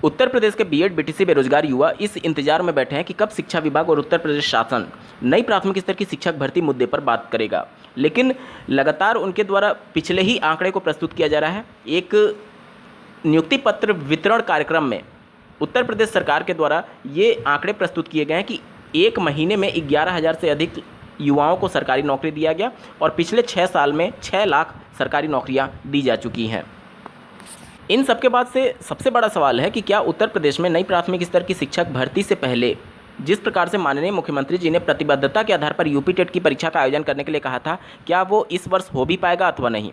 उत्तर प्रदेश के BEd BTC बेरोजगार युवा इस इंतजार में बैठे हैं कि कब शिक्षा विभाग और उत्तर प्रदेश शासन नई प्राथमिक स्तर की शिक्षक भर्ती मुद्दे पर बात करेगा। लेकिन लगातार उनके द्वारा पिछले ही आंकड़े को प्रस्तुत किया जा रहा है। एक नियुक्ति पत्र वितरण कार्यक्रम में उत्तर प्रदेश सरकार के द्वारा ये आंकड़े प्रस्तुत किए गए हैं कि एक महीने में 11,000 से अधिक युवाओं को सरकारी नौकरी दिया गया और पिछले 6 साल में 6 लाख सरकारी नौकरियां दी जा चुकी हैं। इन सबके बाद से सबसे बड़ा सवाल है कि क्या उत्तर प्रदेश में नई प्राथमिक स्तर की शिक्षक भर्ती से पहले जिस प्रकार से माननीय मुख्यमंत्री जी ने प्रतिबद्धता के आधार पर यूपी टेट की परीक्षा का आयोजन करने के लिए कहा था, क्या वो इस वर्ष हो भी पाएगा अथवा नहीं।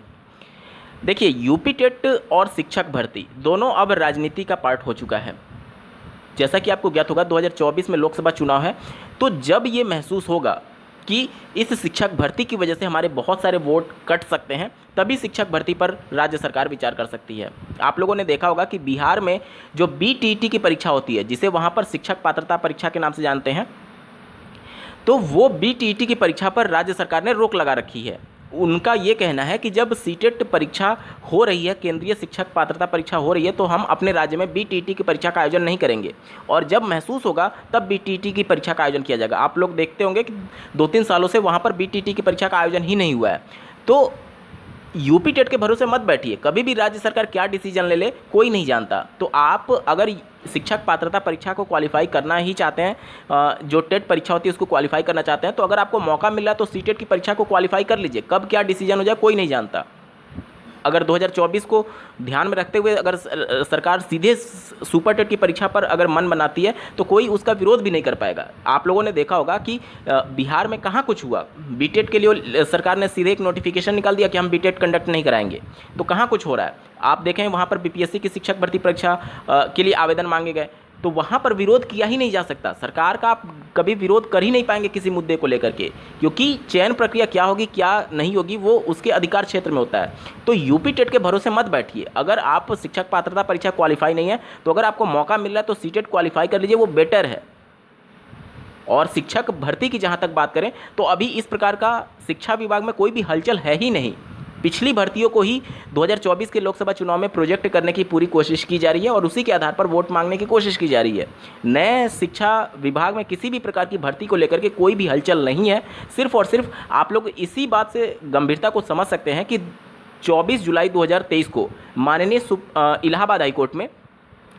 देखिए, यूपी टेट और शिक्षक भर्ती दोनों अब राजनीति का पार्ट हो चुका है। जैसा कि आपको ज्ञात होगा 2024 में लोकसभा चुनाव है, तो जब ये महसूस होगा कि इस शिक्षक भर्ती की वजह से हमारे बहुत सारे वोट कट सकते हैं, तभी शिक्षक भर्ती पर राज्य सरकार विचार कर सकती है। आप लोगों ने देखा होगा कि बिहार में जो बीटीटी की परीक्षा होती है, जिसे वहाँ पर शिक्षक पात्रता परीक्षा के नाम से जानते हैं, तो वो बीटीटी की परीक्षा पर राज्य सरकार ने रोक लगा रखी है। उनका ये कहना है कि जब सीटेट परीक्षा हो रही है, केंद्रीय शिक्षक पात्रता परीक्षा हो रही है, तो हम अपने राज्य में बीटीटी की परीक्षा का आयोजन नहीं करेंगे और जब महसूस होगा तब बीटीटी की परीक्षा का आयोजन किया जाएगा। आप लोग देखते होंगे कि 2-3 सालों से वहाँ पर बीटीटी की परीक्षा का आयोजन ही नहीं हुआ है। तो यूपी टेट के भरोसे मत बैठिए, कभी भी राज्य सरकार क्या डिसीजन ले ले कोई नहीं जानता। तो आप अगर शिक्षक पात्रता परीक्षा को क्वालिफाई करना ही चाहते हैं, जो टेट परीक्षा होती है उसको क्वालिफाई करना चाहते हैं, तो अगर आपको मौका मिल रहा है तो सीटेट की परीक्षा को क्वालिफाई कर लीजिए। कब क्या डिसीजन हो जाए कोई नहीं जानता। अगर 2024 को ध्यान में रखते हुए अगर सरकार सीधे सुपर टेट की परीक्षा पर अगर मन बनाती है तो कोई उसका विरोध भी नहीं कर पाएगा। आप लोगों ने देखा होगा कि बिहार में कहाँ कुछ हुआ। बीटेट के लिए सरकार ने सीधे एक नोटिफिकेशन निकाल दिया कि हम बीटेट कंडक्ट नहीं कराएंगे, तो कहाँ कुछ हो रहा है। आप देखें वहाँ पर बीपीएससी की शिक्षक भर्ती परीक्षा के लिए आवेदन मांगे गए, तो वहाँ पर विरोध किया ही नहीं जा सकता। सरकार का आप कभी विरोध कर ही नहीं पाएंगे किसी मुद्दे को लेकर के, क्योंकि चयन प्रक्रिया क्या होगी क्या नहीं होगी वो उसके अधिकार क्षेत्र में होता है। तो यूपी टेट के भरोसे मत बैठिए। अगर आप शिक्षक पात्रता परीक्षा क्वालिफाई नहीं है तो अगर आपको मौका मिल रहा है तो सीटेट क्वालिफाई कर लीजिए, वो बेटर है। और शिक्षक भर्ती की जहाँ तक बात करें तो अभी इस प्रकार का शिक्षा विभाग में कोई भी हलचल है ही नहीं। पिछली भर्तियों को ही 2024 के लोकसभा चुनाव में प्रोजेक्ट करने की पूरी कोशिश की जा रही है और उसी के आधार पर वोट मांगने की कोशिश की जा रही है। नए शिक्षा विभाग में किसी भी प्रकार की भर्ती को लेकर के कोई भी हलचल नहीं है। सिर्फ और सिर्फ आप लोग इसी बात से गंभीरता को समझ सकते हैं कि 24 जुलाई 2023 को माननीय इलाहाबाद हाईकोर्ट में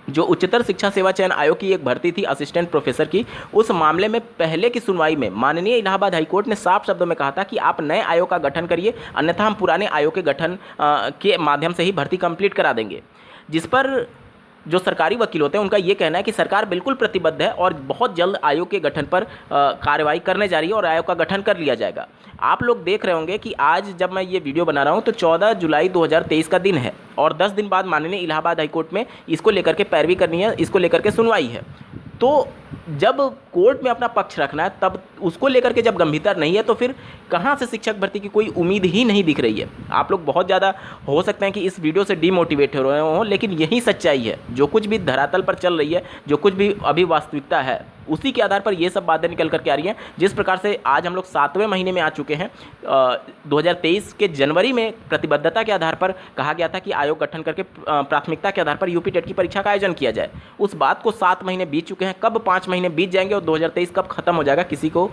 जो उच्चतर शिक्षा सेवा चयन आयोग की एक भर्ती थी असिस्टेंट प्रोफेसर की, उस मामले में पहले की सुनवाई में माननीय इलाहाबाद हाईकोर्ट ने साफ शब्दों में कहा था कि आप नए आयोग का गठन करिए, अन्यथा हम पुराने आयोग के गठन के माध्यम से ही भर्ती कंप्लीट करा देंगे। जिस पर जो सरकारी वकील होते हैं उनका ये कहना है कि सरकार बिल्कुल प्रतिबद्ध है और बहुत जल्द आयोग के गठन पर कार्रवाई करने जा रही है और आयोग का गठन कर लिया जाएगा। आप लोग देख रहे होंगे कि आज जब मैं ये वीडियो बना रहा हूँ तो 14 जुलाई 2023 का दिन है और 10 दिन बाद माननीय इलाहाबाद हाईकोर्ट में इसको लेकर के पैरवी करनी है, इसको लेकर के सुनवाई है। तो जब कोर्ट में अपना पक्ष रखना है तब उसको लेकर के जब गंभीरता नहीं है तो फिर कहाँ से शिक्षक भर्ती की कोई उम्मीद ही नहीं दिख रही है। आप लोग बहुत ज़्यादा हो सकते हैं कि इस वीडियो से डीमोटिवेट हो रहे हों, लेकिन यही सच्चाई है। जो कुछ भी धरातल पर चल रही है, जो कुछ भी अभी वास्तविकता है, उसी के आधार पर ये सब बातें निकल करके आ रही हैं। जिस प्रकार से आज हम लोग 7वें महीने में आ चुके हैं, 2023 के जनवरी में प्रतिबद्धता के आधार पर कहा गया था कि आयोग गठन करके प्राथमिकता के आधार पर यूपी टेट की परीक्षा का आयोजन किया जाए। उस बात को 7 महीने बीत चुके हैं। कब 5 महीने बीत जाएंगे और 2023 कब खत्म हो जाएगा, किसी को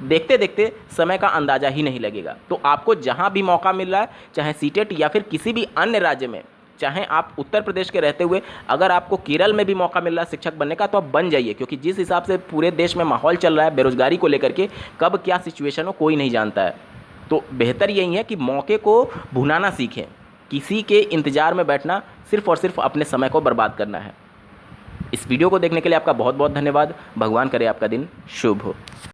देखते देखते समय का अंदाजा ही नहीं लगेगा। तो आपको जहां भी मौका मिल रहा है, चाहे सीटेट या फिर किसी भी अन्य राज्य में, चाहे आप उत्तर प्रदेश के रहते हुए अगर आपको केरल में भी मौका मिल रहा है शिक्षक बनने का, तो आप बन जाइए, क्योंकि जिस हिसाब से पूरे देश में माहौल चल रहा है बेरोजगारी को लेकर के, कब क्या सिचुएशन हो कोई नहीं जानता है। तो बेहतर यही है कि मौके को भुनाना सीखें। किसी के इंतजार में बैठना सिर्फ और सिर्फ अपने समय को बर्बाद करना है। इस वीडियो को देखने के लिए आपका बहुत बहुत धन्यवाद। भगवान करे आपका दिन शुभ हो।